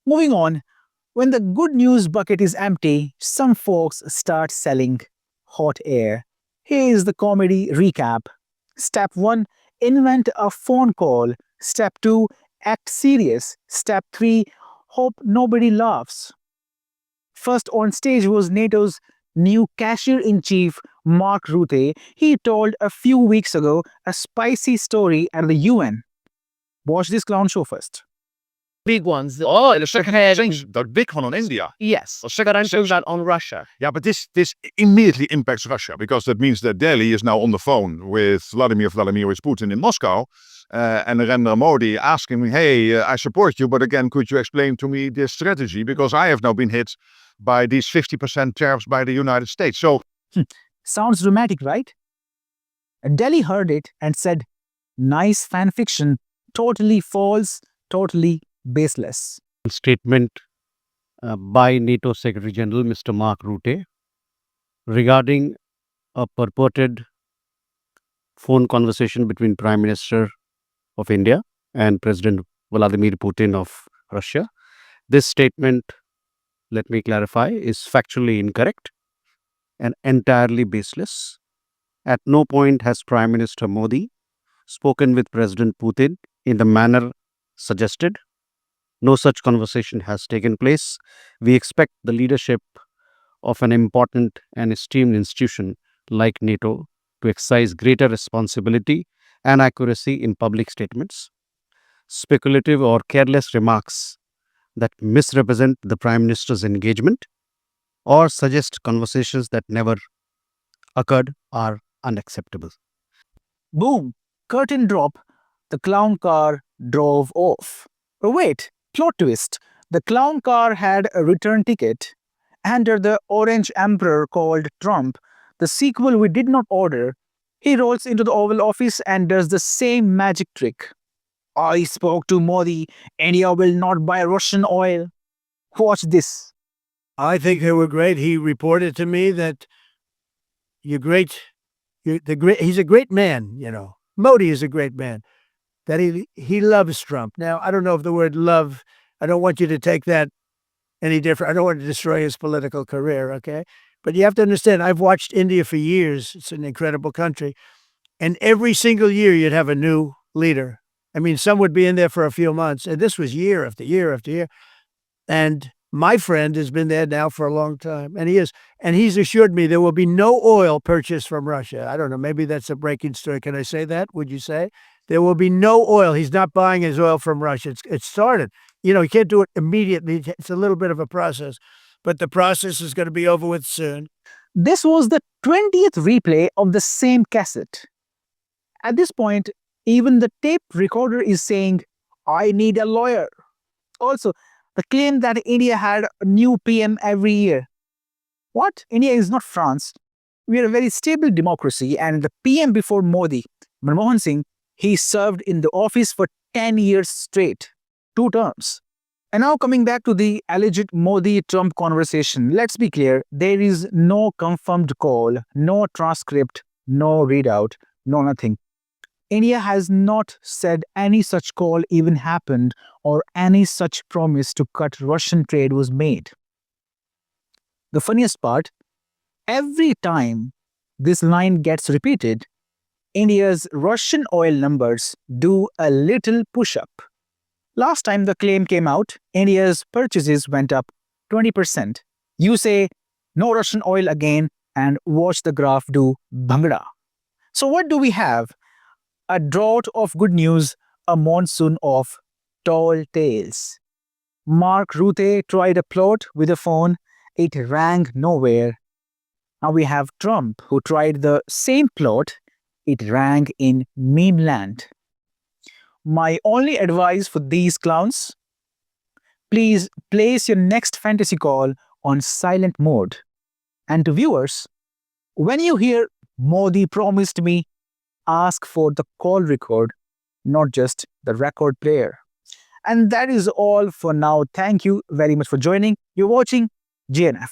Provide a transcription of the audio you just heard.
Moving on, when the good news bucket is empty, some folks start selling hot air. Here is the comedy recap. Step 1, invent a phone call. Step 2, act serious. Step 3, hope nobody laughs. First on stage was NATO's new cashier in chief, Mark Rutte. He told a few weeks ago a spicy story at the UN. Watch this clown show first. Big ones. Oh, and the Second second hand. change, that big one on India. Yes. The But second I'm change, that on Russia. yeah, but this immediately impacts Russia because that means that Delhi is now on the phone with Vladimir Vladimirovich Putin in Moscow, and Narendra Modi asking me, "Hey, I support you, but again, could you explain to me this strategy? Because I have now been hit by these 50% tariffs by the United States." So Sounds dramatic, right? Delhi heard it and said, nice fan fiction, totally false, totally baseless. Statement by NATO Secretary General Mr. Mark Rutte regarding a purported phone conversation between Prime Minister of India and President Vladimir Putin of Russia. This statement, let me clarify, is factually incorrect and entirely baseless. At no point has Prime Minister Modi spoken with President Putin in the manner suggested. No such conversation has taken place. We expect the leadership of an important and esteemed institution like NATO to exercise greater responsibility and accuracy in public statements. Speculative or careless remarks that misrepresent the Prime Minister's engagement or suggest conversations that never occurred are unacceptable. Boom, curtain drop, the clown car drove off. But wait, plot twist. The clown car had a return ticket. Under the orange emperor called Trump, the sequel we did not order, he rolls into the Oval Office and does the same magic trick. I spoke to Modi. India will not buy Russian oil. Watch this. I think they were great. He reported to me that you're great. He's a great man, you know. Modi is a great man. That he loves Trump. Now, I don't know if the word love, I don't want you to take that any different. I don't want to destroy his political career, okay? But you have to understand, I've watched India for years. It's an incredible country. And every single year you'd have a new leader. I mean, some would be in there for a few months. And this was year after year after year. And my friend has been there now for a long time. And he's assured me there will be no oil purchased from Russia. I don't know. Maybe that's a breaking story. Can I say that? Would you say? There will be no oil. He's not buying his oil from Russia. It started. You know, you can't do it immediately. It's a little bit of a process. But the process is going to be over with soon. This was the 20th replay of the same cassette. At this point, even the tape recorder is saying, I need a lawyer. Also, the claim that India had a new PM every year. What? India is not France. We are a very stable democracy, and the PM before Modi, Manmohan Singh, he served in the office for 10 years straight, 2 terms. And now coming back to the alleged Modi-Trump conversation, let's be clear, there is no confirmed call, no transcript, no readout, no nothing. India has not said any such call even happened or any such promise to cut Russian trade was made. The funniest part, every time this line gets repeated, India's Russian oil numbers do a little push-up. Last time the claim came out, India's purchases went up 20%. You say, no Russian oil again, and watch the graph do bhangra. So what do we have? A drought of good news, a monsoon of tall tales. Mark Rutte tried a plot with a phone, it rang nowhere. Now we have Trump, who tried the same plot, it rang in meme land. My only advice for these clowns, please place your next fantasy call on silent mode. And to viewers, when you hear Modi promised me, ask for the call record, not just the record player. And that is all for now. Thank you very much for joining. You're watching GNF.